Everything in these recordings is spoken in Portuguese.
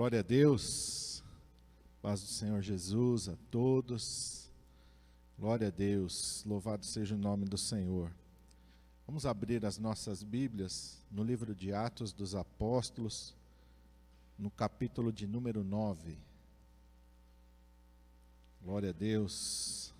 Glória a Deus, paz do Senhor Jesus a todos, glória a Deus, louvado seja o nome do Senhor. Vamos abrir as nossas Bíblias no livro de Atos dos Apóstolos, no capítulo de número 9. Glória a Deus.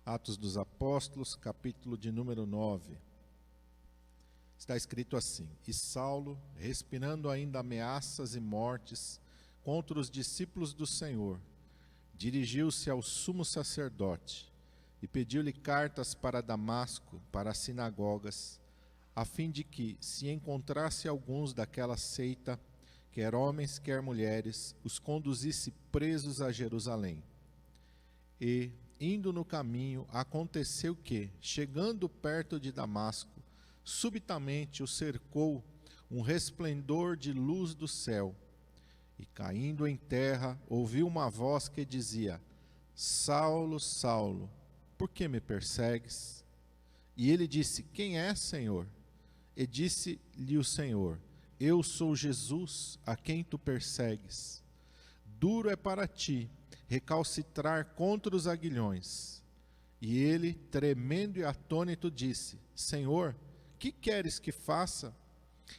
Atos dos Apóstolos, capítulo de número 9. Está escrito assim: E Saulo, respirando ainda ameaças e mortes contra os discípulos do Senhor, dirigiu-se ao sumo sacerdote e pediu-lhe cartas para Damasco, para as sinagogas, a fim de que, se encontrasse alguns daquela seita, quer homens, quer mulheres, os conduzisse presos a Jerusalém. E, indo no caminho, aconteceu que, chegando perto de Damasco, subitamente o cercou um resplendor de luz do céu. E, caindo em terra, ouviu uma voz que dizia: Saulo, Saulo, por que me persegues? E ele disse: Quem é, Senhor? E disse-lhe o Senhor: Eu sou Jesus, a quem tu persegues. Duro é para ti recalcitrar contra os aguilhões. E ele, tremendo e atônito, disse: Senhor, que queres que faça?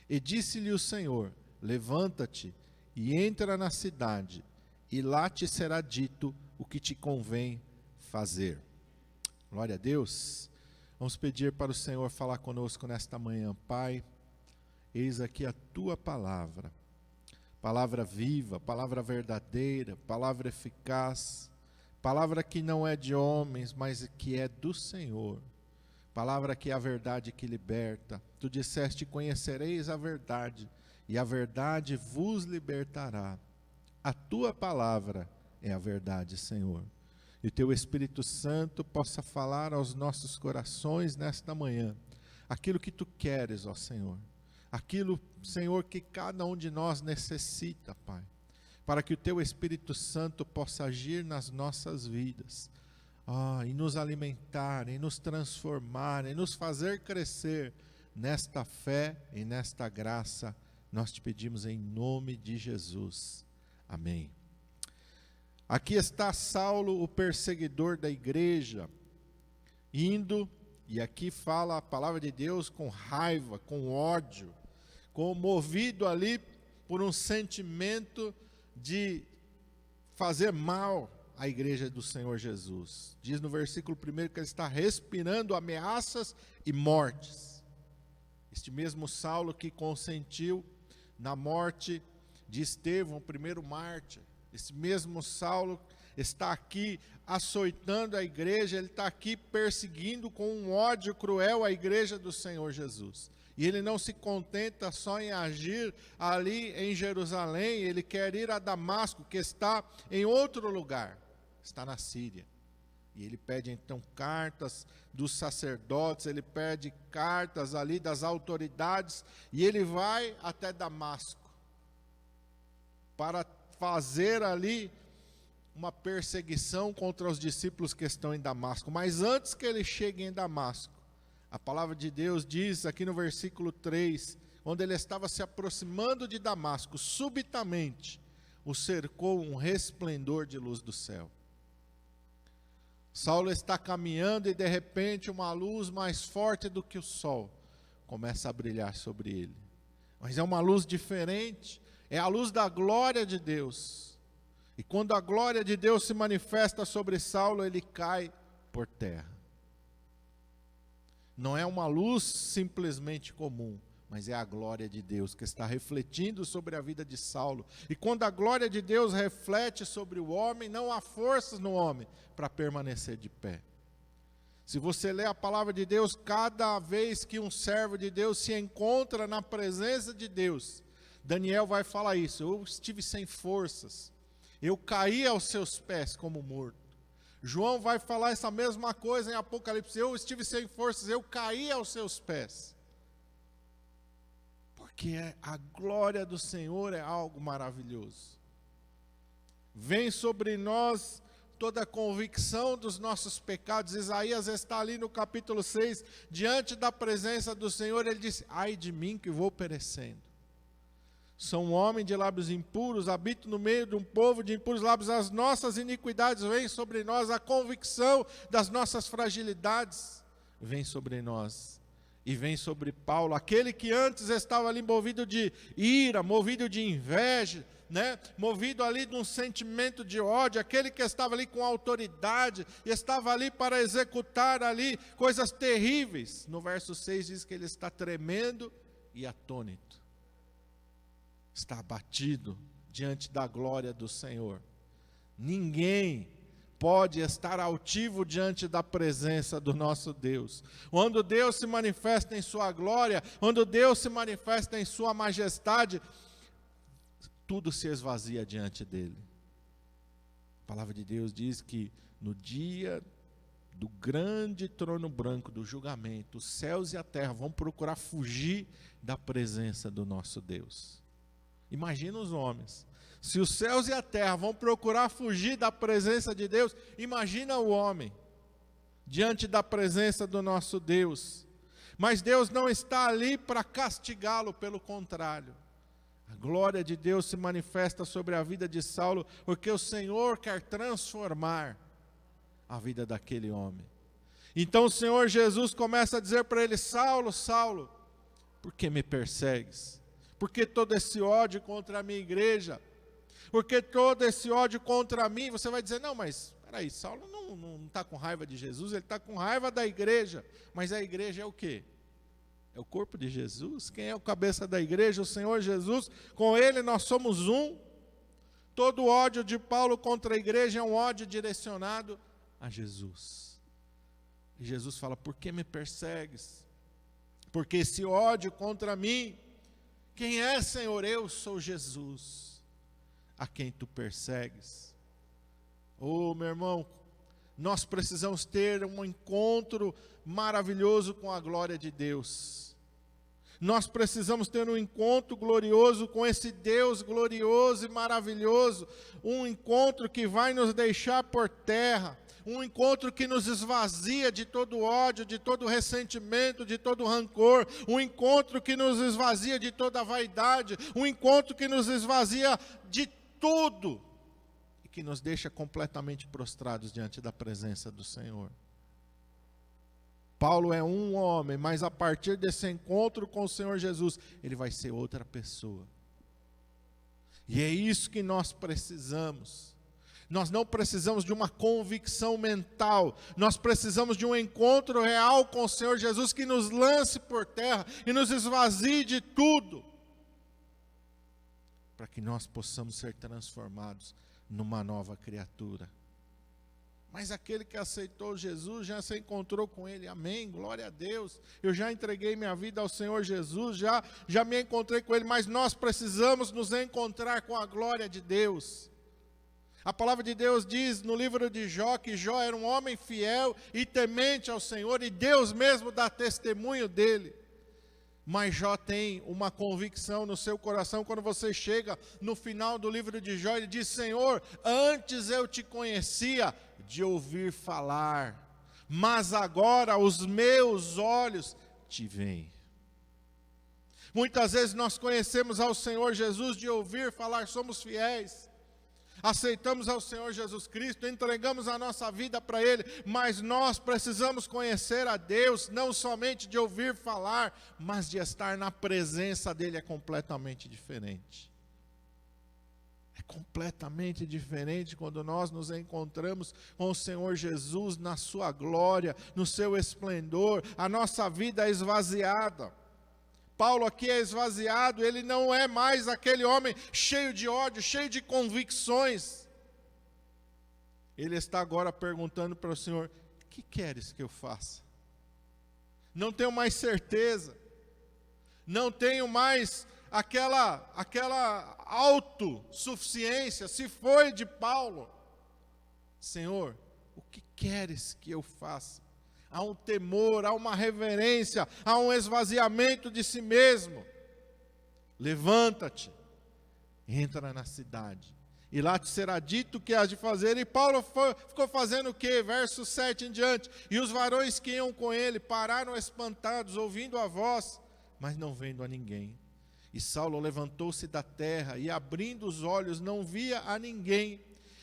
E disse-lhe o Senhor: Levanta-te e entra na cidade, e lá te será dito o que te convém fazer. Glória a Deus. Vamos pedir para o Senhor falar conosco nesta manhã. Pai, eis aqui a tua palavra. Palavra viva, palavra verdadeira, palavra eficaz, palavra que não é de homens, mas que é do Senhor, palavra que é a verdade que liberta. Tu disseste: conhecereis a verdade, e a verdade vos libertará. A tua palavra é a verdade, Senhor. E o teu Espírito Santo possa falar aos nossos corações nesta manhã, aquilo que tu queres, ó Senhor. Aquilo, Senhor, que cada um de nós necessita, Pai, para que o Teu Espírito Santo possa agir nas nossas vidas, e nos alimentar, e nos transformar, e nos fazer crescer nesta fé e nesta graça. Nós te pedimos em nome de Jesus. Amém. Aqui está Saulo, o perseguidor da igreja, indo, e aqui fala a palavra de Deus com raiva, com ódio, movido ali por um sentimento de fazer mal à igreja do Senhor Jesus. Diz no versículo 1 que ele está respirando ameaças e mortes. Este mesmo Saulo que consentiu na morte de Estevão, o primeiro mártir. Esse mesmo Saulo está aqui açoitando a igreja, ele está aqui perseguindo com um ódio cruel a igreja do Senhor Jesus. E ele não se contenta só em agir ali em Jerusalém, ele quer ir a Damasco, que está em outro lugar, está na Síria. E ele pede então cartas dos sacerdotes, ele pede cartas ali das autoridades, e ele vai até Damasco, para fazer ali uma perseguição contra os discípulos que estão em Damasco. Mas antes que ele chegue em Damasco, a palavra de Deus diz aqui no versículo 3, onde ele estava se aproximando de Damasco, subitamente o cercou um resplendor de luz do céu. Saulo está caminhando e de repente uma luz mais forte do que o sol começa a brilhar sobre ele. Mas é uma luz diferente, é a luz da glória de Deus. E quando a glória de Deus se manifesta sobre Saulo, ele cai por terra. Não é uma luz simplesmente comum, mas é a glória de Deus que está refletindo sobre a vida de Saulo. E quando a glória de Deus reflete sobre o homem, não há forças no homem para permanecer de pé. Se você lê a palavra de Deus, cada vez que um servo de Deus se encontra na presença de Deus, Daniel vai falar isso: eu estive sem forças, eu caí aos seus pés como morto. João vai falar essa mesma coisa em Apocalipse: eu estive sem forças, eu caí aos seus pés. Porque a glória do Senhor é algo maravilhoso. Vem sobre nós toda a convicção dos nossos pecados. Isaías está ali no capítulo 6, diante da presença do Senhor, ele disse: ai de mim que vou perecendo. Sou um homem de lábios impuros, habito no meio de um povo de impuros lábios, as nossas iniquidades vêm sobre nós, a convicção das nossas fragilidades vem sobre nós. E vem sobre Paulo, aquele que antes estava ali movido de ira, movido de inveja, movido ali de um sentimento de ódio, aquele que estava ali com autoridade, e estava ali para executar ali coisas terríveis. No verso 6 diz que ele está tremendo e atônito, está abatido diante da glória do Senhor. Ninguém pode estar altivo diante da presença do nosso Deus. Quando Deus se manifesta em sua glória, quando Deus se manifesta em sua majestade, tudo se esvazia diante dele. A palavra de Deus diz que no dia do grande trono branco, do julgamento, os céus e a terra vão procurar fugir da presença do nosso Deus. Imagina os homens. Se os céus e a terra vão procurar fugir da presença de Deus, imagina o homem diante da presença do nosso Deus. Mas Deus não está ali para castigá-lo, pelo contrário. A glória de Deus se manifesta sobre a vida de Saulo, porque o Senhor quer transformar a vida daquele homem. Então o Senhor Jesus começa a dizer para ele: Saulo, Saulo, por que me persegues? Por que todo esse ódio contra a minha igreja? Por que todo esse ódio contra mim? Você vai dizer: não, mas peraí, Saulo não está com raiva de Jesus, ele está com raiva da igreja. Mas a igreja é o quê? É o corpo de Jesus. Quem é o cabeça da igreja? O Senhor Jesus. Com ele nós somos um. Todo ódio de Paulo contra a igreja é um ódio direcionado a Jesus. E Jesus fala: por que me persegues? Porque esse ódio contra mim, quem é, Senhor? Eu sou Jesus, a quem tu persegues. Oh, meu irmão, nós precisamos ter um encontro maravilhoso com a glória de Deus. Nós precisamos ter um encontro glorioso com esse Deus glorioso e maravilhoso, um encontro que vai nos deixar por terra, um encontro que nos esvazia de todo ódio, de todo ressentimento, de todo rancor, um encontro que nos esvazia de toda vaidade, um encontro que nos esvazia de tudo e que nos deixa completamente prostrados diante da presença do Senhor. Paulo é um homem, mas a partir desse encontro com o Senhor Jesus, ele vai ser outra pessoa. E é isso que nós precisamos. Nós não precisamos de uma convicção mental, nós precisamos de um encontro real com o Senhor Jesus que nos lance por terra e nos esvazie de tudo, para que nós possamos ser transformados numa nova criatura. Mas aquele que aceitou Jesus já se encontrou com Ele, amém, glória a Deus. Eu já entreguei minha vida ao Senhor Jesus, já me encontrei com Ele, mas nós precisamos nos encontrar com a glória de Deus. A palavra de Deus diz no livro de Jó, que Jó era um homem fiel e temente ao Senhor, e Deus mesmo dá testemunho dele. Mas Jó tem uma convicção no seu coração, quando você chega no final do livro de Jó, ele diz: Senhor, antes eu te conhecia de ouvir falar, mas agora os meus olhos te veem. Muitas vezes nós conhecemos ao Senhor Jesus de ouvir falar, somos fiéis, aceitamos ao Senhor Jesus Cristo, entregamos a nossa vida para Ele, mas nós precisamos conhecer a Deus, não somente de ouvir falar, mas de estar na presença dEle. É completamente diferente. É completamente diferente quando nós nos encontramos com o Senhor Jesus na sua glória, no seu esplendor, a nossa vida é esvaziada. Paulo aqui é esvaziado, ele não é mais aquele homem cheio de ódio, cheio de convicções. Ele está agora perguntando para o Senhor: o que queres que eu faça? Não tenho mais certeza, não tenho mais aquela autossuficiência, se foi de Paulo. Senhor, o que queres que eu faça? Há um temor, há uma reverência, há um esvaziamento de si mesmo. Levanta-te, entra na cidade e lá te será dito o que has de fazer. E Paulo ficou fazendo o quê? Verso 7 em diante. E os varões que iam com ele pararam espantados, ouvindo a voz, mas não vendo a ninguém. E Saulo levantou-se da terra, e abrindo os olhos, não via a ninguém.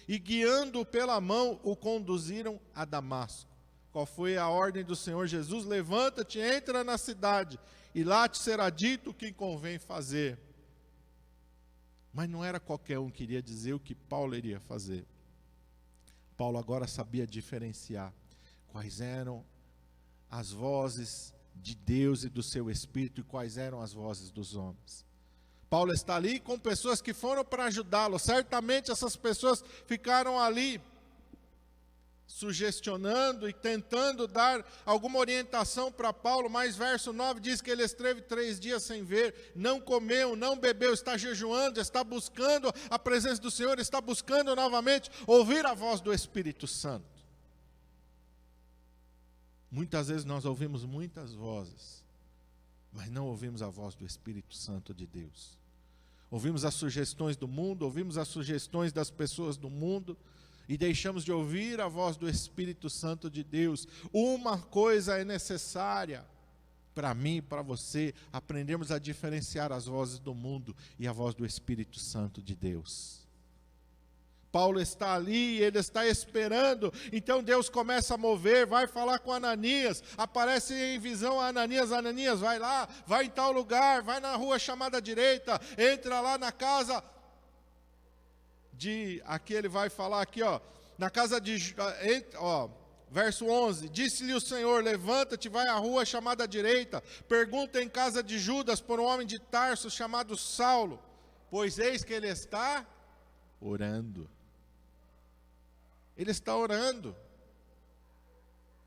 E guiando-o pela mão, o conduziram a Damasco. Qual foi a ordem do Senhor Jesus? Levanta-te, entra na cidade, e lá te será dito o que convém fazer. Mas não era qualquer um que iria dizer o que Paulo iria fazer. Paulo agora sabia diferenciar quais eram as vozes de Deus e do seu Espírito e quais eram as vozes dos homens. Paulo está ali com pessoas que foram para ajudá-lo. Certamente essas pessoas ficaram ali sugestionando e tentando dar alguma orientação para Paulo, mas verso 9 diz que ele esteve 3 dias sem ver, não comeu, não bebeu, está jejuando, está buscando a presença do Senhor, está buscando novamente ouvir a voz do Espírito Santo. Muitas vezes nós ouvimos muitas vozes, mas não ouvimos a voz do Espírito Santo de Deus. Ouvimos as sugestões do mundo, ouvimos as sugestões das pessoas do mundo, e deixamos de ouvir a voz do Espírito Santo de Deus. Uma coisa é necessária para mim e para você, aprendermos a diferenciar as vozes do mundo e a voz do Espírito Santo de Deus. Paulo está ali, ele está esperando, então Deus começa a mover, vai falar com Ananias, aparece em visão a Ananias, Ananias, vai lá, vai em tal lugar, vai na rua chamada direita, entra lá na casa aqui ele vai falar aqui, na casa de, verso 11, disse-lhe o Senhor, levanta-te, vai à rua chamada direita, pergunta em casa de Judas por um homem de Tarso chamado Saulo, pois eis que ele está orando. Ele está orando.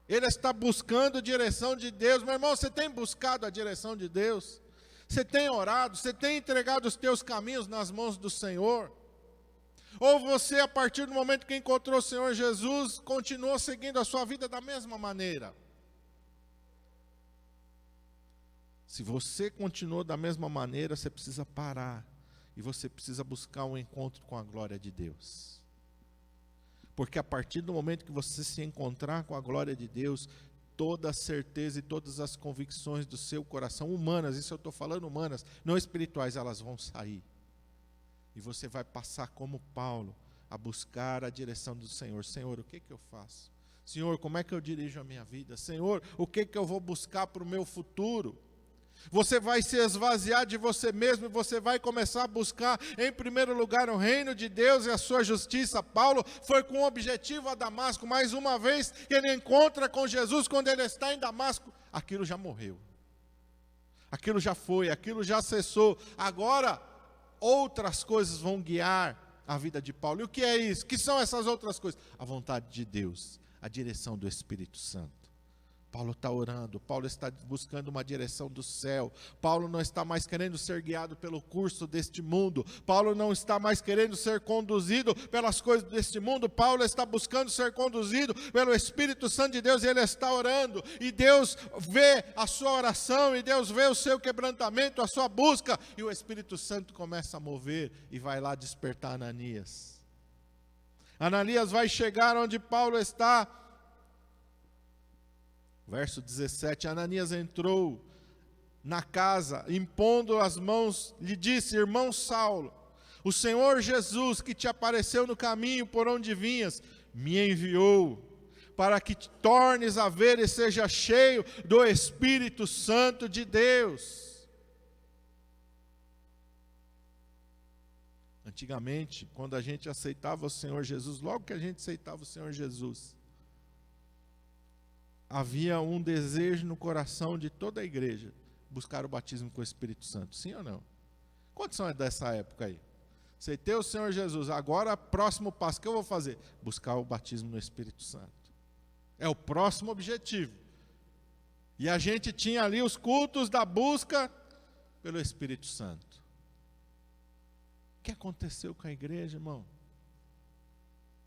Ele está buscando a direção de Deus. Meu irmão, você tem buscado a direção de Deus? Você tem orado? Você tem entregado os teus caminhos nas mãos do Senhor? Ou você, a partir do momento que encontrou o Senhor Jesus, continuou seguindo a sua vida da mesma maneira? Se você continuou da mesma maneira, você precisa parar. E você precisa buscar um encontro com a glória de Deus. Porque a partir do momento que você se encontrar com a glória de Deus, toda a certeza e todas as convicções do seu coração, humanas, isso eu estou falando humanas, não espirituais, elas vão sair. E você vai passar como Paulo, a buscar a direção do Senhor. Senhor, o que eu faço? Senhor, como é que eu dirijo a minha vida? Senhor, o que eu vou buscar para o meu futuro? Você vai se esvaziar de você mesmo e você vai começar a buscar, em primeiro lugar, o reino de Deus e a sua justiça. Paulo foi com um objetivo a Damasco, mas uma vez que ele encontra com Jesus, quando ele está em Damasco, aquilo já morreu. Aquilo já foi, aquilo já cessou. Agora, outras coisas vão guiar a vida de Paulo. E o que é isso? O que são essas outras coisas? A vontade de Deus, a direção do Espírito Santo. Paulo está orando, Paulo está buscando uma direção do céu. Paulo não está mais querendo ser guiado pelo curso deste mundo. Paulo não está mais querendo ser conduzido pelas coisas deste mundo. Paulo está buscando ser conduzido pelo Espírito Santo de Deus, e ele está orando. E Deus vê a sua oração, e Deus vê o seu quebrantamento, a sua busca. E o Espírito Santo começa a mover e vai lá despertar Ananias. Ananias vai chegar onde Paulo está. Verso 17, Ananias entrou na casa, impondo as mãos, lhe disse: irmão Saulo, o Senhor Jesus, que te apareceu no caminho por onde vinhas, me enviou, para que te tornes a ver e seja cheio do Espírito Santo de Deus. Antigamente, quando a gente aceitava o Senhor Jesus, logo que a gente aceitava o Senhor Jesus, havia um desejo no coração de toda a igreja, buscar o batismo com o Espírito Santo, sim ou não? Quantos são dessa época aí? Aceitei o Senhor Jesus, agora próximo passo, o que eu vou fazer? Buscar o batismo no Espírito Santo. É o próximo objetivo. E a gente tinha ali os cultos da busca pelo Espírito Santo. O que aconteceu com a igreja, irmão?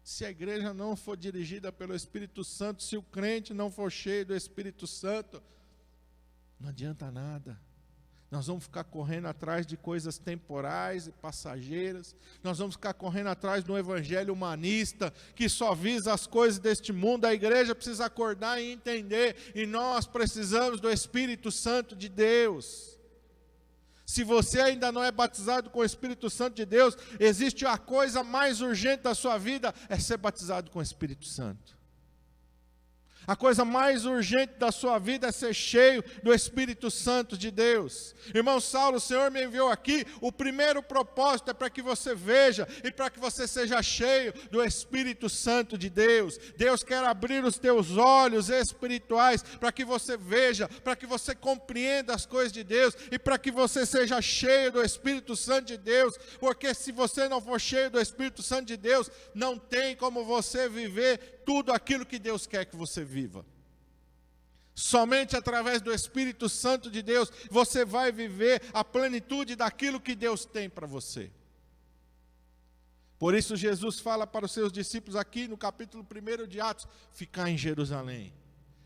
Se a igreja não for dirigida pelo Espírito Santo, se o crente não for cheio do Espírito Santo, não adianta nada. Nós vamos ficar correndo atrás de coisas temporais e passageiras. Nós vamos ficar correndo atrás de um evangelho humanista que só visa as coisas deste mundo. A igreja precisa acordar e entender. E nós precisamos do Espírito Santo de Deus. Se você ainda não é batizado com o Espírito Santo de Deus, existe a coisa mais urgente da sua vida, é ser batizado com o Espírito Santo. A coisa mais urgente da sua vida é ser cheio do Espírito Santo de Deus. Irmão Saulo, o Senhor me enviou aqui. O primeiro propósito é para que você veja e para que você seja cheio do Espírito Santo de Deus. Deus quer abrir os teus olhos espirituais para que você veja, para que você compreenda as coisas de Deus e para que você seja cheio do Espírito Santo de Deus. Porque se você não for cheio do Espírito Santo de Deus, não tem como você viver tudo aquilo que Deus quer que você viva. Somente através do Espírito Santo de Deus, você vai viver a plenitude daquilo que Deus tem para você. Por isso Jesus fala para os seus discípulos aqui no capítulo 1 de Atos, ficar em Jerusalém,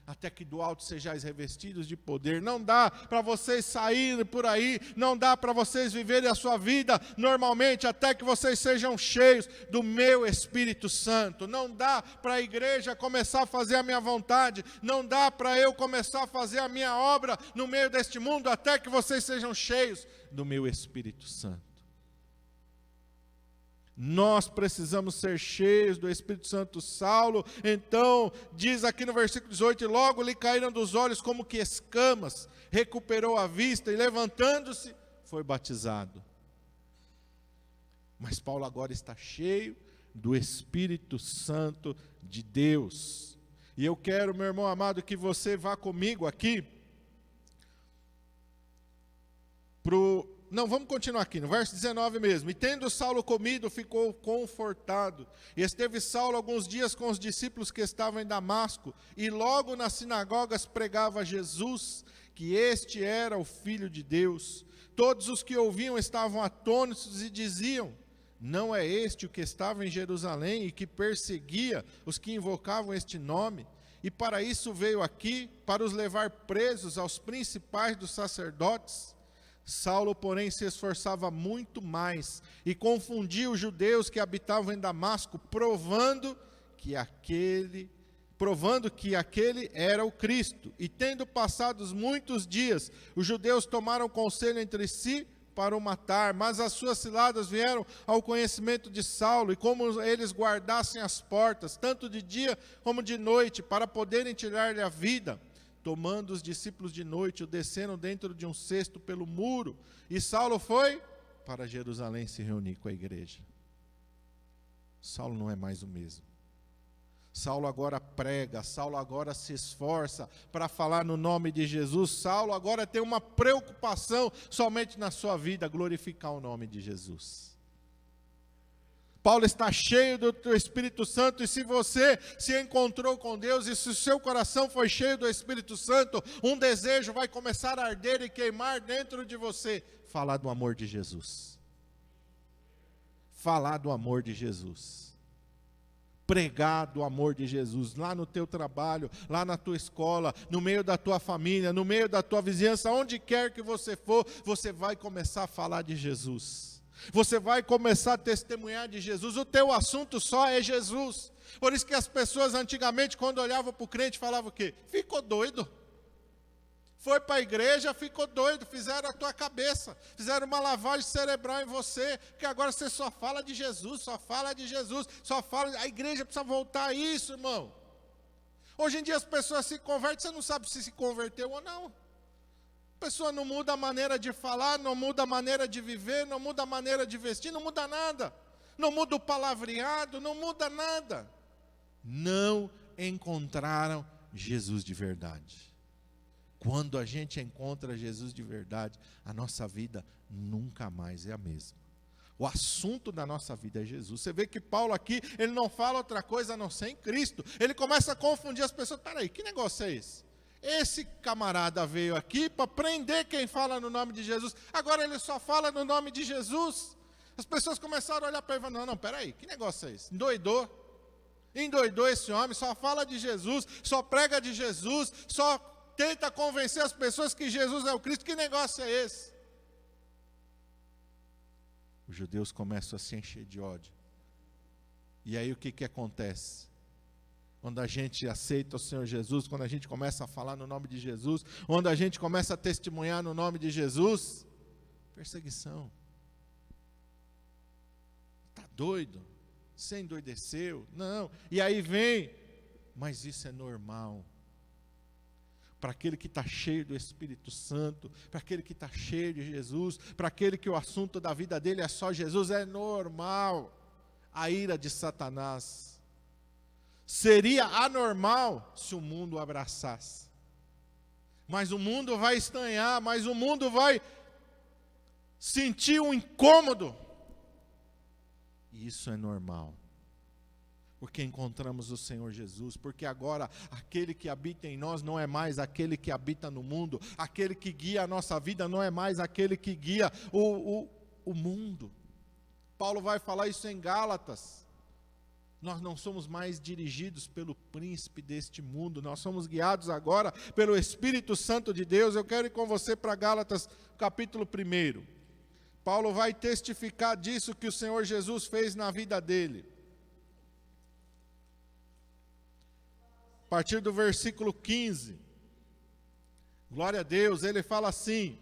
até que do alto sejais revestidos de poder. Não dá para vocês saírem por aí, não dá para vocês viverem a sua vida normalmente, até que vocês sejam cheios do meu Espírito Santo. Não dá para a igreja começar a fazer a minha vontade, não dá para eu começar a fazer a minha obra no meio deste mundo, até que vocês sejam cheios do meu Espírito Santo. Nós precisamos ser cheios do Espírito Santo. Saulo, então, diz aqui no versículo 18, e logo lhe caíram dos olhos como que escamas, recuperou a vista e levantando-se, foi batizado. Mas Paulo agora está cheio do Espírito Santo de Deus. E eu quero, meu irmão amado, que você vá comigo aqui Não, vamos continuar aqui, no verso 19 mesmo. E tendo Saulo comido, ficou confortado. E esteve Saulo alguns dias com os discípulos que estavam em Damasco, e logo nas sinagogas pregava Jesus, que este era o Filho de Deus. Todos os que ouviam estavam atônitos e diziam, não é este o que estava em Jerusalém e que perseguia os que invocavam este nome? E para isso veio aqui, para os levar presos aos principais dos sacerdotes. Saulo, porém, se esforçava muito mais e confundia os judeus que habitavam em Damasco, provando que aquele era o Cristo. E tendo passados muitos dias, os judeus tomaram conselho entre si para o matar, mas as suas ciladas vieram ao conhecimento de Saulo, e como eles guardassem as portas, tanto de dia como de noite, para poderem tirar-lhe a vida, tomando os discípulos de noite, o desceram dentro de um cesto pelo muro, e Saulo foi para Jerusalém se reunir com a igreja. Saulo não é mais o mesmo. Saulo agora prega, Saulo agora se esforça para falar no nome de Jesus. Saulo agora tem uma preocupação somente na sua vida, glorificar o nome de Jesus. Paulo está cheio do Espírito Santo, e se você se encontrou com Deus, e se o seu coração foi cheio do Espírito Santo, um desejo vai começar a arder e queimar dentro de você, falar do amor de Jesus. Falar do amor de Jesus. Pregar do amor de Jesus, lá no teu trabalho, lá na tua escola, no meio da tua família, no meio da tua vizinhança, onde quer que você for, você vai começar a falar de Jesus. Você vai começar a testemunhar de Jesus. O teu assunto só é Jesus. Por isso que as pessoas antigamente, quando olhavam para o crente, falavam o quê? Ficou doido. Foi para a igreja, ficou doido. Fizeram a tua cabeça. Fizeram uma lavagem cerebral em você. Que agora você só fala de Jesus, só fala de Jesus, só fala. A igreja precisa voltar a isso, irmão. Hoje em dia as pessoas se convertem, você não sabe se converteu ou não. A pessoa não muda a maneira de falar, não muda a maneira de viver, não muda a maneira de vestir, não muda nada. Não muda o palavreado, não muda nada. Não encontraram Jesus de verdade. Quando a gente encontra Jesus de verdade, a nossa vida nunca mais é a mesma. O assunto da nossa vida é Jesus. Você vê que Paulo aqui, ele não fala outra coisa a não ser em Cristo. Ele começa a confundir as pessoas. Peraí, que negócio é esse? Esse camarada veio aqui para prender quem fala no nome de Jesus. Agora ele só fala no nome de Jesus. As pessoas começaram a olhar para ele e falaram, não, peraí, que negócio é esse? Endoidou esse homem, só fala de Jesus, só prega de Jesus, só tenta convencer as pessoas que Jesus é o Cristo. Que negócio é esse? os judeus começam a se encher de ódio. E aí o que acontece? Quando a gente aceita o Senhor Jesus, quando a gente começa a falar no nome de Jesus, quando a gente começa a testemunhar no nome de Jesus, perseguição. Está doido? Você endoideceu? Não. E aí vem, mas isso é normal. Para aquele que está cheio do Espírito Santo, para aquele que está cheio de Jesus, para aquele que o assunto da vida dele é só Jesus, é normal a ira de Satanás. Seria anormal se o mundo o abraçasse. Mas o mundo vai estranhar, mas o mundo vai sentir um incômodo. E isso é normal. Porque encontramos o Senhor Jesus, porque agora aquele que habita em nós não é mais aquele que habita no mundo, aquele que guia a nossa vida não é mais aquele que guia o mundo. Paulo vai falar isso em Gálatas. Nós não somos mais dirigidos pelo príncipe deste mundo, nós somos guiados agora pelo Espírito Santo de Deus. Eu quero ir com você para Gálatas capítulo 1. Paulo vai testificar disso que o Senhor Jesus fez na vida dele. A partir do versículo 15, glória a Deus, ele fala assim,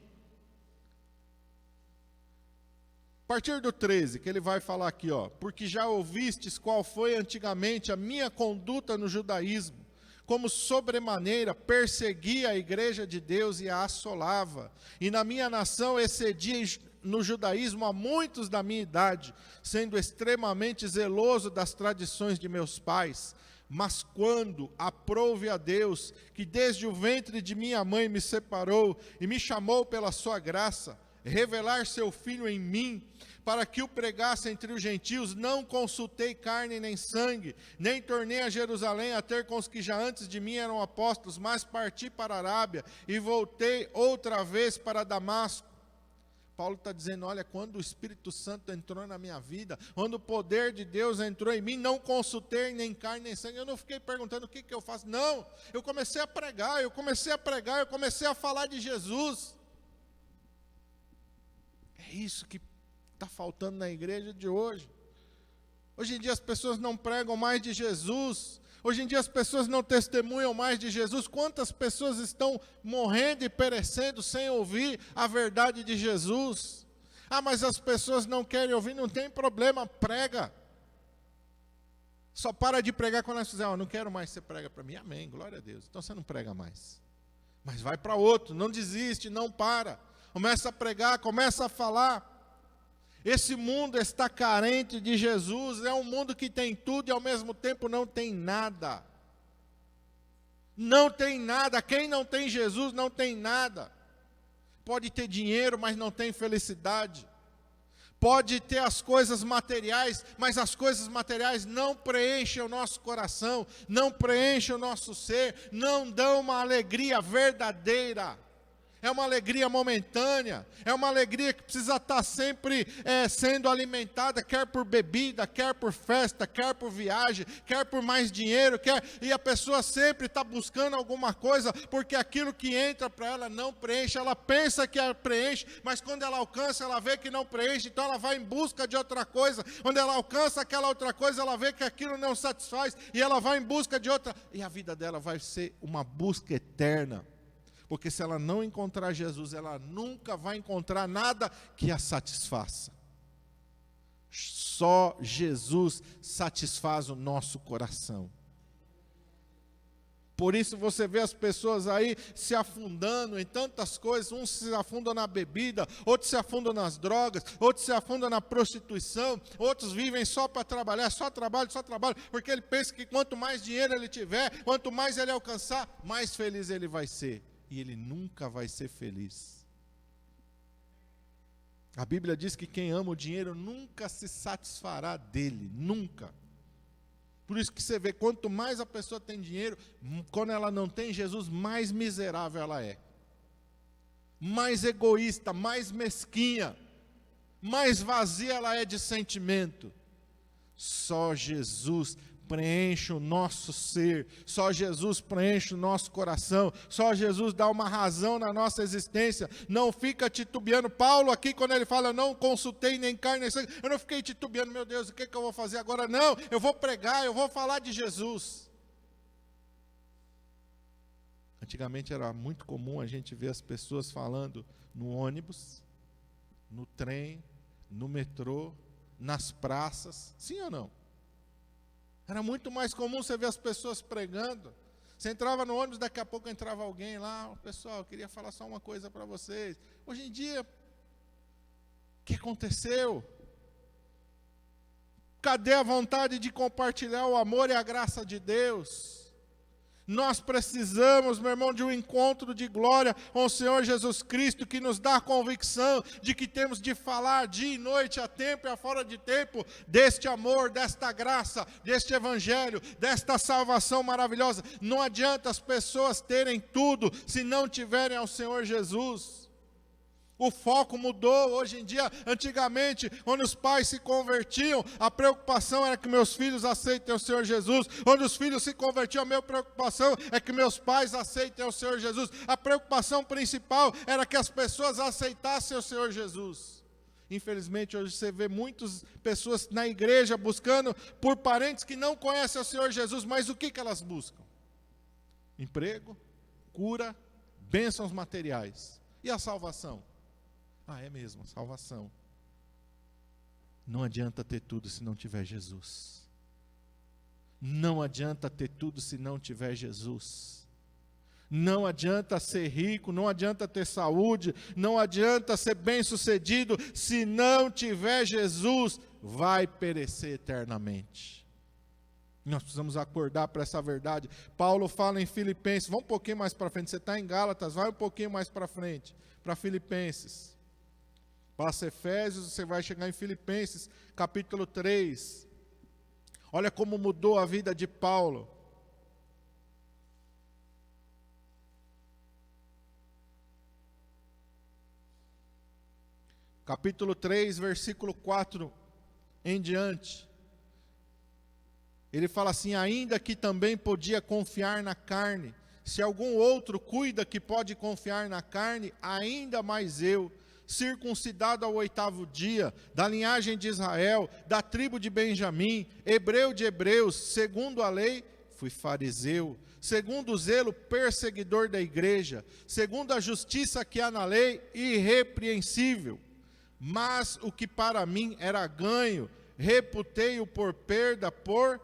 a partir do 13, que ele vai falar aqui, porque já ouvistes qual foi antigamente a minha conduta no judaísmo, como sobremaneira perseguia a igreja de Deus e a assolava, e na minha nação excedia no judaísmo a muitos da minha idade, sendo extremamente zeloso das tradições de meus pais. Mas quando aprouve a Deus, que desde o ventre de minha mãe me separou e me chamou pela sua graça, revelar seu Filho em mim, para que o pregasse entre os gentios, não consultei carne nem sangue, nem tornei a Jerusalém a ter com os que já antes de mim eram apóstolos, mas parti para a Arábia e voltei outra vez para Damasco. Paulo está dizendo, olha, quando o Espírito Santo entrou na minha vida, quando o poder de Deus entrou em mim, não consultei nem carne nem sangue, eu não fiquei perguntando o que eu faço, não, eu comecei a pregar, eu comecei a falar de Jesus. É isso que está faltando na igreja de hoje. Hoje em dia as pessoas não pregam mais de Jesus, hoje em dia as pessoas não testemunham mais de Jesus. Quantas pessoas estão morrendo e perecendo sem ouvir a verdade de Jesus? Ah, mas as pessoas não querem ouvir, não tem problema, prega. Só para de pregar quando nós fizermos, não quero mais que você prega para mim, amém, glória a Deus. Então você não prega mais. Mas vai para outro, não desiste, não para. Começa a pregar, começa a falar. Esse mundo está carente de Jesus, é um mundo que tem tudo e ao mesmo tempo não tem nada. Não tem nada, quem não tem Jesus não tem nada. Pode ter dinheiro, mas não tem felicidade. Pode ter as coisas materiais, mas as coisas materiais não preenchem o nosso coração, não preenchem o nosso ser, não dão uma alegria verdadeira. É uma alegria momentânea, é uma alegria que precisa estar sempre sendo alimentada, quer por bebida, quer por festa, quer por viagem, quer por mais dinheiro, e a pessoa sempre está buscando alguma coisa, porque aquilo que entra para ela não preenche, ela pensa que preenche, mas quando ela alcança, ela vê que não preenche, então ela vai em busca de outra coisa, quando ela alcança aquela outra coisa, ela vê que aquilo não satisfaz, e ela vai em busca de outra, e a vida dela vai ser uma busca eterna. Porque se ela não encontrar Jesus, ela nunca vai encontrar nada que a satisfaça. Só Jesus satisfaz o nosso coração. Por isso você vê as pessoas aí se afundando em tantas coisas. Uns se afundam na bebida, outros se afundam nas drogas, outros se afundam na prostituição, outros vivem só para trabalhar, só trabalho, porque ele pensa que quanto mais dinheiro ele tiver, quanto mais ele alcançar, mais feliz ele vai ser. E ele nunca vai ser feliz. A Bíblia diz que quem ama o dinheiro nunca se satisfará dele, nunca. Por isso que você vê, quanto mais a pessoa tem dinheiro, quando ela não tem Jesus, mais miserável ela é. Mais egoísta, mais mesquinha, mais vazia ela é de sentimento. Só Jesus preenche o nosso ser, só Jesus preenche o nosso coração, só Jesus dá uma razão na nossa existência, não fica titubeando. Paulo aqui, quando ele fala, eu não consultei nem carne nem sangue, eu não fiquei titubeando, meu Deus, o que eu vou fazer agora? Não, eu vou pregar, eu vou falar de Jesus. Antigamente era muito comum a gente ver as pessoas falando no ônibus, no trem, no metrô, nas praças, sim ou não? Era muito mais comum você ver as pessoas pregando. Você entrava no ônibus, daqui a pouco entrava alguém lá, pessoal, eu queria falar só uma coisa para vocês. Hoje em dia, o que aconteceu? Cadê a vontade de compartilhar o amor e a graça de Deus? Nós precisamos, meu irmão, de um encontro de glória com o Senhor Jesus Cristo, que nos dá a convicção de que temos de falar dia e noite, a tempo e a fora de tempo, deste amor, desta graça, deste evangelho, desta salvação maravilhosa. Não adianta as pessoas terem tudo, se não tiverem ao Senhor Jesus. O foco mudou hoje em dia. Antigamente, quando os pais se convertiam, a preocupação era que meus filhos aceitem o Senhor Jesus. Quando os filhos se convertiam, a minha preocupação é que meus pais aceitem o Senhor Jesus. A preocupação principal era que as pessoas aceitassem o Senhor Jesus. Infelizmente, hoje você vê muitas pessoas na igreja buscando por parentes que não conhecem o Senhor Jesus, mas o que elas buscam? Emprego, cura, bênçãos materiais. E a salvação? É mesmo, salvação. Não adianta ter tudo se não tiver Jesus. Não adianta ter tudo se não tiver Jesus. Não adianta ser rico, não adianta ter saúde, não adianta ser bem-sucedido, se não tiver Jesus, vai perecer eternamente. Nós precisamos acordar para essa verdade. Paulo fala em Filipenses, vamos um pouquinho mais para frente, você está em Gálatas, vai um pouquinho mais para frente, para Filipenses. Passa Efésios, você vai chegar em Filipenses, capítulo 3. Olha como mudou a vida de Paulo. Capítulo 3, versículo 4 em diante. Ele fala assim, ainda que também podia confiar na carne, se algum outro cuida que pode confiar na carne, ainda mais eu, circuncidado ao 8º dia, da linhagem de Israel, da tribo de Benjamim, hebreu de hebreus, segundo a lei, fui fariseu, segundo o zelo, perseguidor da igreja, segundo a justiça que há na lei, irrepreensível. Mas o que para mim era ganho, reputei-o por perda por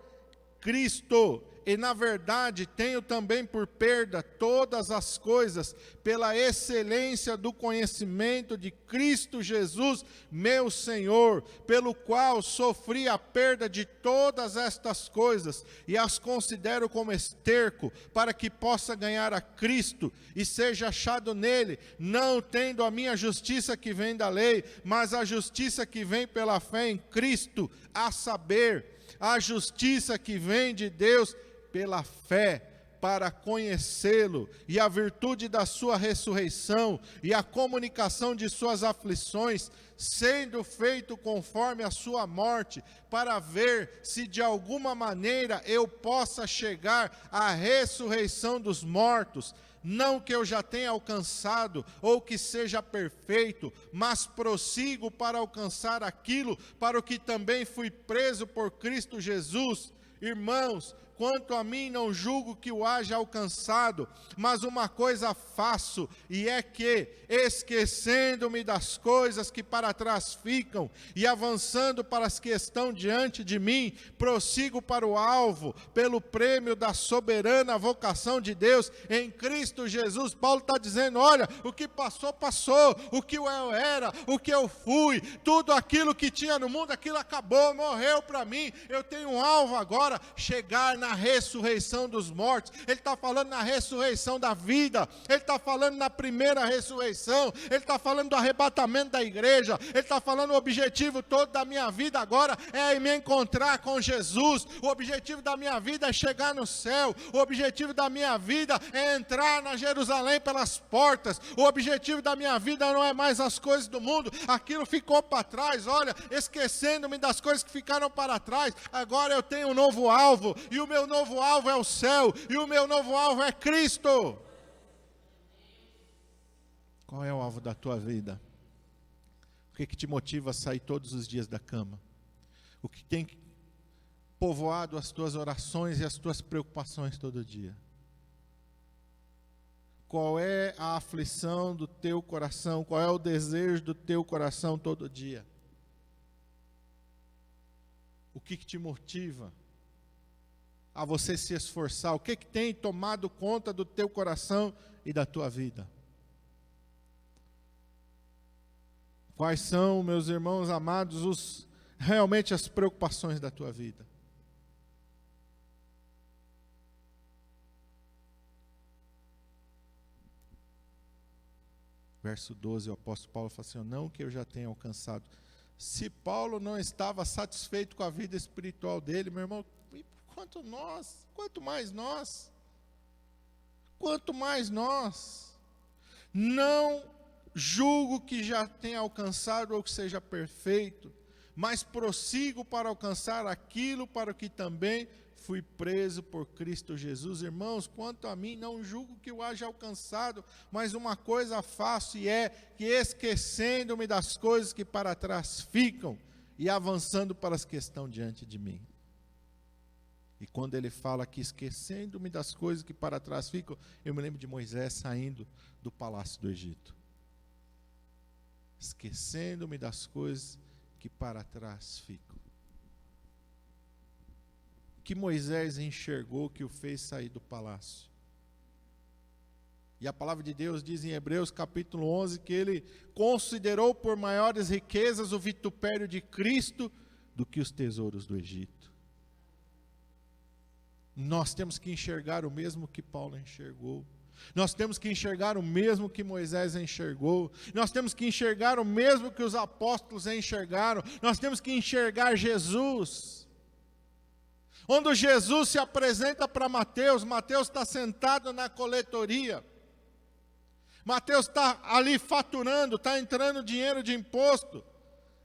Cristo. E na verdade tenho também por perda todas as coisas, pela excelência do conhecimento de Cristo Jesus, meu Senhor, pelo qual sofri a perda de todas estas coisas, e as considero como esterco, para que possa ganhar a Cristo, e seja achado nele, não tendo a minha justiça que vem da lei, mas a justiça que vem pela fé em Cristo, a saber, a justiça que vem de Deus, pela fé, para conhecê-lo, e a virtude da sua ressurreição, e a comunicação de suas aflições, sendo feito conforme a sua morte, para ver se de alguma maneira eu possa chegar à ressurreição dos mortos. Não que eu já tenha alcançado, ou que seja perfeito, mas prossigo para alcançar aquilo, para o que também fui preso por Cristo Jesus. Irmãos, quanto a mim não julgo que o haja alcançado, mas uma coisa faço, e é que, esquecendo-me das coisas que para trás ficam, e avançando para as que estão diante de mim, prossigo para o alvo, pelo prêmio da soberana vocação de Deus, em Cristo Jesus. Paulo está dizendo, olha, o que passou, passou, o que eu era, o que eu fui, tudo aquilo que tinha no mundo, aquilo acabou, morreu para mim, eu tenho um alvo agora, chegar na na ressurreição dos mortos, Ele está falando na ressurreição da vida, Ele está falando na primeira ressurreição, Ele está falando do arrebatamento da igreja, Ele está falando o objetivo todo da minha vida agora é me encontrar com Jesus, o objetivo da minha vida é chegar no céu, o objetivo da minha vida é entrar na Jerusalém pelas portas, o objetivo da minha vida não é mais as coisas do mundo, aquilo ficou para trás, olha, esquecendo-me das coisas que ficaram para trás, agora eu tenho um novo alvo, e o meu novo alvo é o céu, e o meu novo alvo é Cristo. Qual é o alvo da tua vida? O que te motiva a sair todos os dias da cama? O que tem povoado as tuas orações e as tuas preocupações todo dia? Qual é a aflição do teu coração? Qual é o desejo do teu coração todo dia? O que te motiva a você se esforçar? O que tem tomado conta do teu coração e da tua vida? Quais são, meus irmãos amados, realmente as preocupações da tua vida? Verso 12, o apóstolo Paulo fala assim, não que eu já tenha alcançado. Se Paulo não estava satisfeito com a vida espiritual dele, meu irmão, quanto mais nós, não julgo que já tenha alcançado ou que seja perfeito, mas prossigo para alcançar aquilo para o que também fui preso por Cristo Jesus. Irmãos, quanto a mim, não julgo que eu haja alcançado, mas uma coisa faço, e é que esquecendo-me das coisas que para trás ficam, e avançando para as que estão diante de mim. E quando ele fala que esquecendo-me das coisas que para trás ficam, eu me lembro de Moisés saindo do palácio do Egito. Esquecendo-me das coisas que para trás ficam. Que Moisés enxergou que o fez sair do palácio. E a palavra de Deus diz em Hebreus capítulo 11 que ele considerou por maiores riquezas o vitupério de Cristo do que os tesouros do Egito. Nós temos que enxergar o mesmo que Paulo enxergou. Nós temos que enxergar o mesmo que Moisés enxergou. Nós temos que enxergar o mesmo que os apóstolos enxergaram. Nós temos que enxergar Jesus. Quando Jesus se apresenta para Mateus, Mateus está sentado na coletoria. Mateus está ali faturando, está entrando dinheiro de imposto.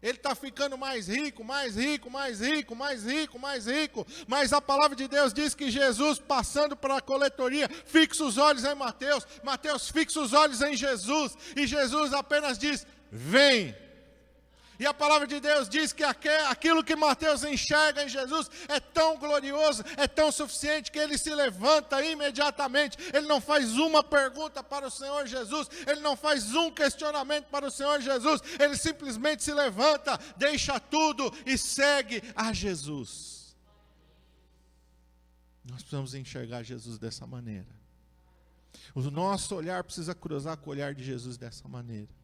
Ele está ficando mais rico, mais rico, mais rico, mais rico, mais rico. Mas a palavra de Deus diz que Jesus, passando pela coletoria, fixa os olhos em Mateus. Mateus fixa os olhos em Jesus. E Jesus apenas diz, vem. E a palavra de Deus diz que aquilo que Mateus enxerga em Jesus é tão glorioso, é tão suficiente, que ele se levanta imediatamente. Ele não faz uma pergunta para o Senhor Jesus, ele não faz um questionamento para o Senhor Jesus, ele simplesmente se levanta, deixa tudo e segue a Jesus. Nós precisamos enxergar Jesus dessa maneira. O nosso olhar precisa cruzar com o olhar de Jesus dessa maneira.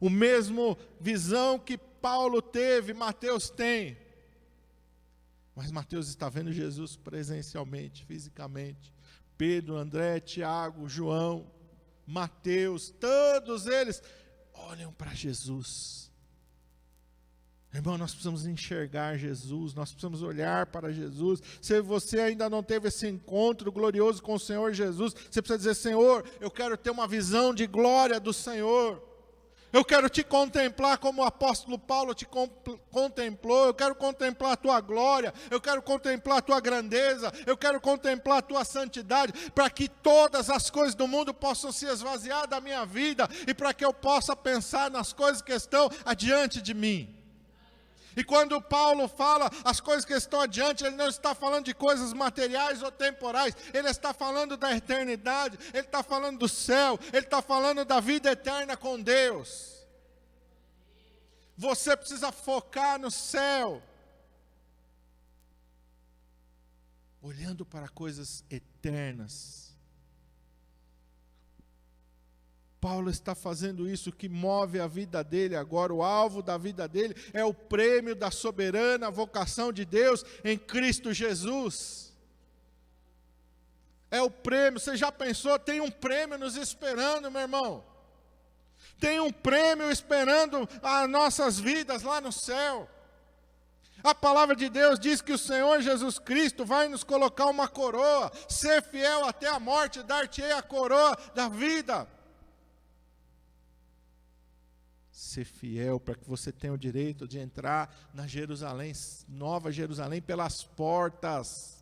O mesmo visão que Paulo teve, Mateus tem. Mas Mateus está vendo Jesus presencialmente, fisicamente. Pedro, André, Tiago, João, Mateus, todos eles olham para Jesus. Irmão, nós precisamos enxergar Jesus, nós precisamos olhar para Jesus. Se você ainda não teve esse encontro glorioso com o Senhor Jesus, você precisa dizer, Senhor, eu quero ter uma visão de glória do Senhor. Eu quero te contemplar como o apóstolo Paulo te contemplou. Eu quero contemplar a tua glória. Eu quero contemplar a tua grandeza. Eu quero contemplar a tua santidade. Para que todas as coisas do mundo possam se esvaziar da minha vida. E para que eu possa pensar nas coisas que estão adiante de mim. E quando Paulo fala as coisas que estão adiante, ele não está falando de coisas materiais ou temporais, ele está falando da eternidade, ele está falando do céu, ele está falando da vida eterna com Deus. Você precisa focar no céu, olhando para coisas eternas. Paulo está fazendo isso, que move a vida dele agora, o alvo da vida dele é o prêmio da soberana vocação de Deus em Cristo Jesus. É o prêmio, você já pensou? Tem um prêmio nos esperando, meu irmão. Tem um prêmio esperando as nossas vidas lá no céu. A palavra de Deus diz que o Senhor Jesus Cristo vai nos colocar uma coroa, ser fiel até a morte, dar-te-ei a coroa da vida. Ser fiel para que você tenha o direito de entrar na Jerusalém, Nova Jerusalém, pelas portas.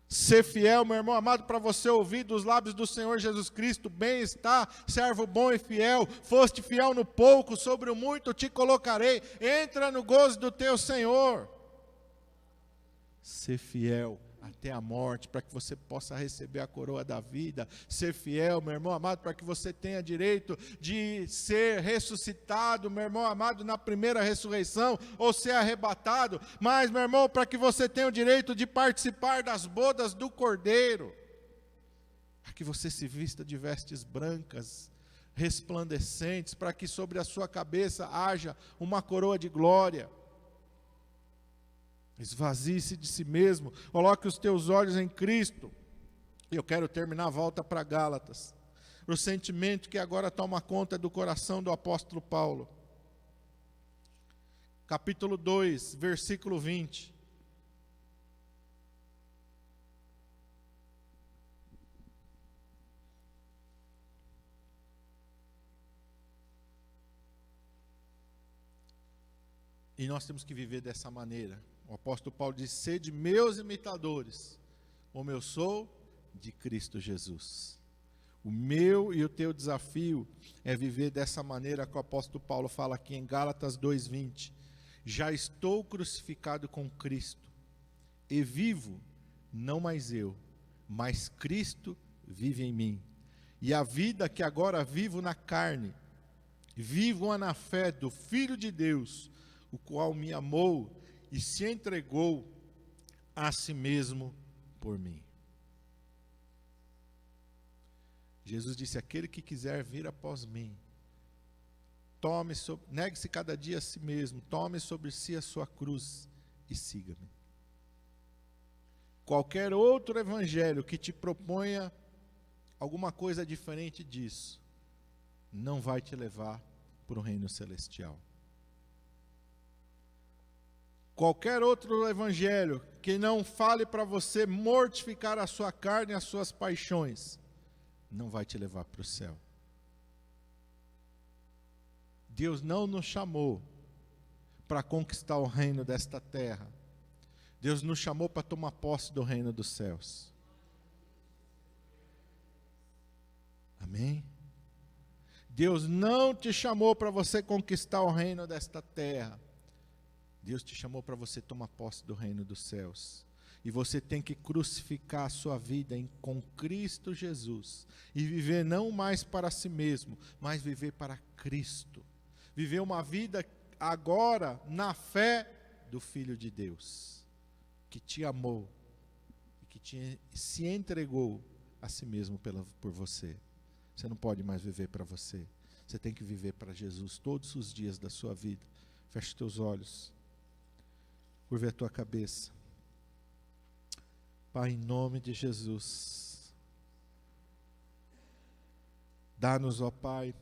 Ser fiel, meu irmão amado, para você ouvir dos lábios do Senhor Jesus Cristo: bem está, servo bom e fiel, foste fiel no pouco, sobre o muito te colocarei, entra no gozo do teu Senhor. Ser fiel até a morte, para que você possa receber a coroa da vida. Ser fiel, meu irmão amado, para que você tenha direito de ser ressuscitado, meu irmão amado, na primeira ressurreição, ou ser arrebatado. Mas, meu irmão, para que você tenha o direito de participar das bodas do Cordeiro, para que você se vista de vestes brancas, resplandecentes, para que sobre a sua cabeça haja uma coroa de glória. Esvazie-se de si mesmo, coloque os teus olhos em Cristo. E eu quero terminar a volta para Gálatas. O sentimento que agora toma conta do coração do apóstolo Paulo. Capítulo 2, versículo 20. E nós temos que viver dessa maneira. O apóstolo Paulo diz: sede meus imitadores, como eu sou de Cristo Jesus. O meu e o teu desafio é viver dessa maneira que o apóstolo Paulo fala aqui em Gálatas 2:20. Já estou crucificado com Cristo, e vivo, não mais eu, mas Cristo vive em mim. E a vida que agora vivo na carne, vivo-a na fé do Filho de Deus, o qual me amou e se entregou a si mesmo por mim. Jesus disse: aquele que quiser vir após mim, negue-se cada dia a si mesmo, tome sobre si a sua cruz e siga-me. Qualquer outro evangelho que te proponha alguma coisa diferente disso, não vai te levar para o reino celestial. Qualquer outro evangelho que não fale para você mortificar a sua carne e as suas paixões, não vai te levar para o céu. Deus não nos chamou para conquistar o reino desta terra. Deus nos chamou para tomar posse do reino dos céus. Amém? Deus não te chamou para você conquistar o reino desta terra. Deus te chamou para você tomar posse do reino dos céus. E você tem que crucificar a sua vida com Cristo Jesus. E viver não mais para si mesmo, mas viver para Cristo. Viver uma vida agora na fé do Filho de Deus, que te amou e que se entregou a si mesmo por você. Você não pode mais viver para você. Você tem que viver para Jesus todos os dias da sua vida. Feche teus olhos. Curve a tua cabeça. Pai, em nome de Jesus, dá-nos, ó Pai,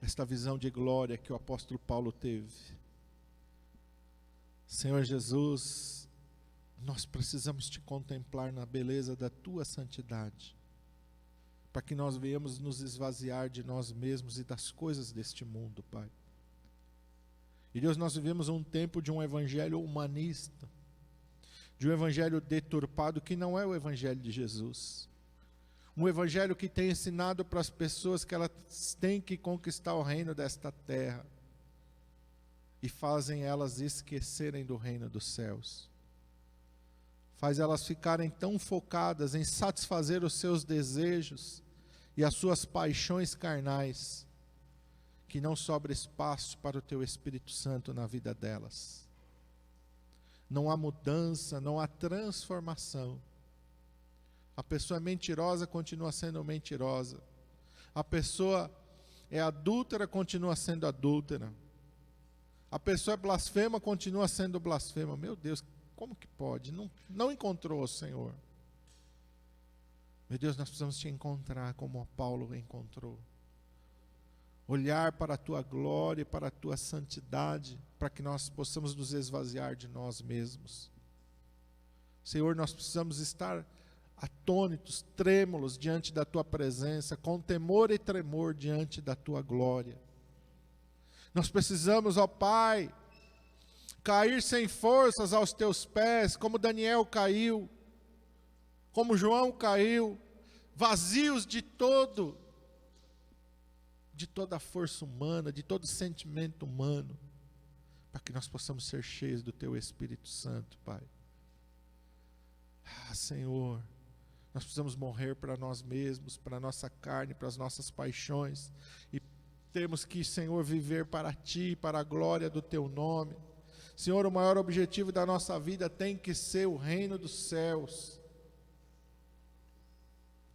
esta visão de glória que o apóstolo Paulo teve. Senhor Jesus, nós precisamos te contemplar na beleza da tua santidade, para que nós venhamos nos esvaziar de nós mesmos e das coisas deste mundo, Pai. E Deus, nós vivemos um tempo de um evangelho humanista, de um evangelho deturpado que não é o evangelho de Jesus. Um evangelho que tem ensinado para as pessoas que elas têm que conquistar o reino desta terra e fazem elas esquecerem do reino dos céus. Faz elas ficarem tão focadas em satisfazer os seus desejos e as suas paixões carnais, que não sobra espaço para o teu Espírito Santo na vida delas. Não há mudança, não há transformação. A pessoa mentirosa continua sendo mentirosa. A pessoa é adúltera, continua sendo adúltera. A pessoa é blasfema, continua sendo blasfema. Meu Deus, como que pode? Não encontrou o Senhor. Meu Deus, nós precisamos te encontrar como Paulo encontrou. Olhar para a tua glória, para a tua santidade, para que nós possamos nos esvaziar de nós mesmos. Senhor, nós precisamos estar atônitos, trêmulos diante da tua presença, com temor e tremor diante da tua glória. Nós precisamos, ó Pai, cair sem forças aos teus pés, como Daniel caiu, como João caiu, vazios de toda a força humana, de todo sentimento humano, para que nós possamos ser cheios do teu Espírito Santo, Pai. Senhor, nós precisamos morrer para nós mesmos, para a nossa carne, para as nossas paixões, e temos que, Senhor, viver para Ti, para a glória do Teu nome. Senhor, o maior objetivo da nossa vida tem que ser o reino dos céus.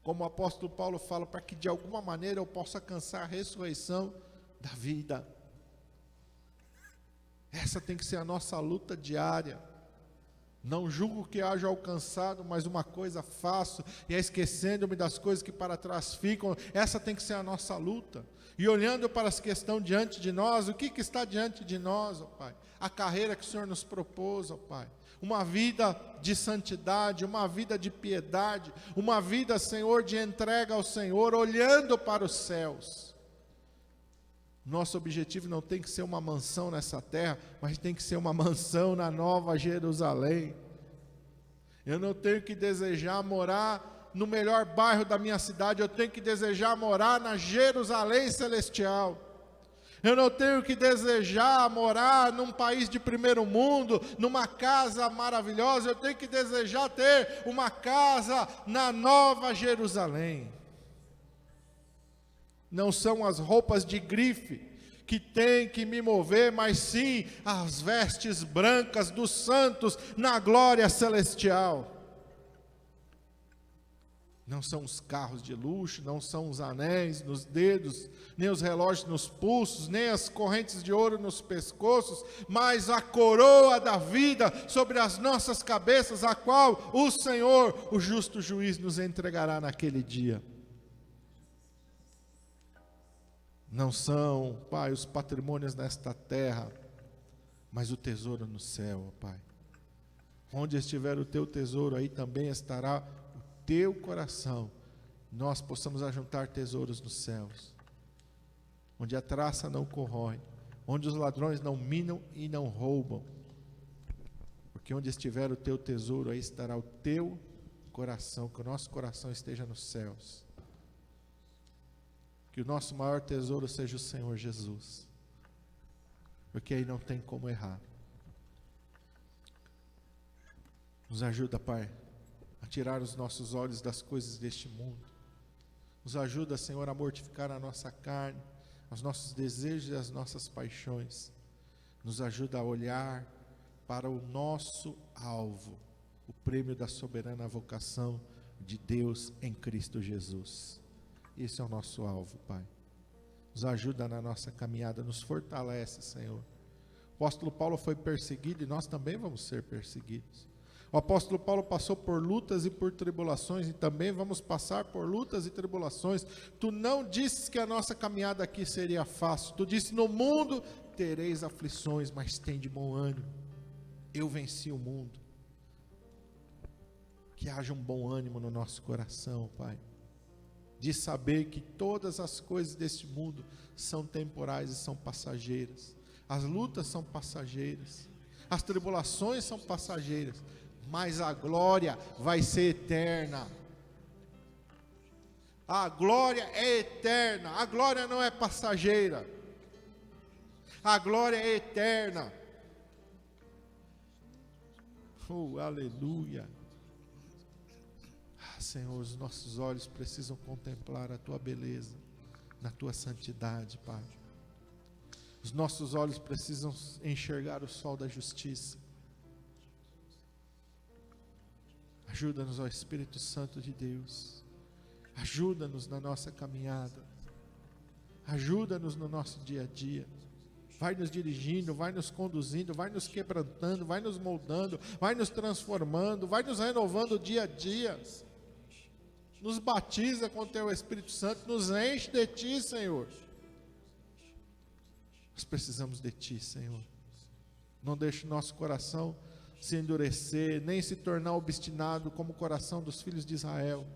Como o apóstolo Paulo fala, para que de alguma maneira eu possa alcançar a ressurreição da vida. Essa tem que ser a nossa luta diária. Não julgo que haja alcançado, mas uma coisa faço, e é esquecendo-me das coisas que para trás ficam. Essa tem que ser a nossa luta. E olhando para as questões diante de nós, o que está diante de nós, ó Pai? A carreira que o Senhor nos propôs, ó Pai. Uma vida de santidade, uma vida de piedade, uma vida, Senhor, de entrega ao Senhor, olhando para os céus. Nosso objetivo não tem que ser uma mansão nessa terra, mas tem que ser uma mansão na Nova Jerusalém. Eu não tenho que desejar morar no melhor bairro da minha cidade, eu tenho que desejar morar na Jerusalém celestial. Eu não tenho que desejar morar num país de primeiro mundo, numa casa maravilhosa, eu tenho que desejar ter uma casa na Nova Jerusalém. Não são as roupas de grife que tem que me mover, mas sim as vestes brancas dos santos na glória celestial. Não são os carros de luxo, não são os anéis nos dedos, nem os relógios nos pulsos, nem as correntes de ouro nos pescoços, mas a coroa da vida sobre as nossas cabeças, a qual o Senhor, o justo juiz, nos entregará naquele dia. Não são, Pai, os patrimônios nesta terra, mas o tesouro no céu, Pai. Onde estiver o teu tesouro, aí também estará o teu coração. Nós possamos ajuntar tesouros nos céus, onde a traça não corrói, onde os ladrões não minam e não roubam. Porque onde estiver o teu tesouro, aí estará o teu coração, que o nosso coração esteja nos céus. Que o nosso maior tesouro seja o Senhor Jesus, porque aí não tem como errar. Nos ajuda, Pai, a tirar os nossos olhos das coisas deste mundo. Nos ajuda, Senhor, a mortificar a nossa carne, os nossos desejos e as nossas paixões. Nos ajuda a olhar para o nosso alvo, o prêmio da soberana vocação de Deus em Cristo Jesus. Esse é o nosso alvo, Pai. Nos ajuda na nossa caminhada, nos fortalece, Senhor. O apóstolo Paulo foi perseguido e nós também vamos ser perseguidos. O apóstolo Paulo passou por lutas e por tribulações e também vamos passar por lutas e tribulações. Tu não disses que a nossa caminhada aqui seria fácil. Tu disse: no mundo tereis aflições, mas tem de bom ânimo. Eu venci o mundo. Que haja um bom ânimo no nosso coração, Pai, de saber que todas as coisas deste mundo são temporais e são passageiras. As lutas são passageiras, as tribulações são passageiras, mas a glória vai ser eterna. A glória é eterna, a glória não é passageira, a glória é eterna. Aleluia. Senhor, os nossos olhos precisam contemplar a Tua beleza, na Tua santidade, Pai. Os nossos olhos precisam enxergar o sol da justiça. Ajuda-nos, ó Espírito Santo de Deus. Ajuda-nos na nossa caminhada. Ajuda-nos no nosso dia a dia. Vai nos dirigindo, vai nos conduzindo, vai nos quebrantando, vai nos moldando, vai nos transformando, vai nos renovando dia a dia. Nos batiza com o Teu Espírito Santo, nos enche de Ti, Senhor. Nós precisamos de Ti, Senhor. Não deixe o nosso coração se endurecer, nem se tornar obstinado como o coração dos filhos de Israel,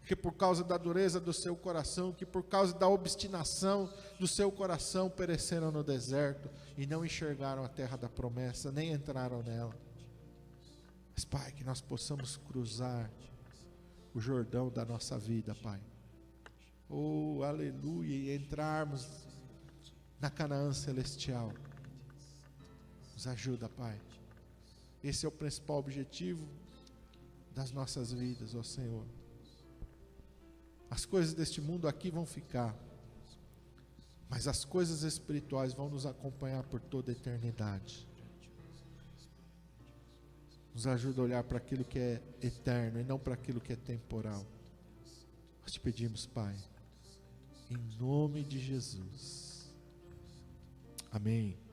que por causa da dureza do seu coração, que por causa da obstinação do seu coração, pereceram no deserto e não enxergaram a terra da promessa, nem entraram nela. Mas, Pai, que nós possamos cruzar o Jordão da nossa vida, Pai. Oh, aleluia, e entrarmos na Canaã celestial. Nos ajuda, Pai. Esse é o principal objetivo das nossas vidas, ó Senhor. As coisas deste mundo aqui vão ficar, mas as coisas espirituais vão nos acompanhar por toda a eternidade. Nos ajuda a olhar para aquilo que é eterno e não para aquilo que é temporal. Nós te pedimos, Pai, em nome de Jesus. Amém.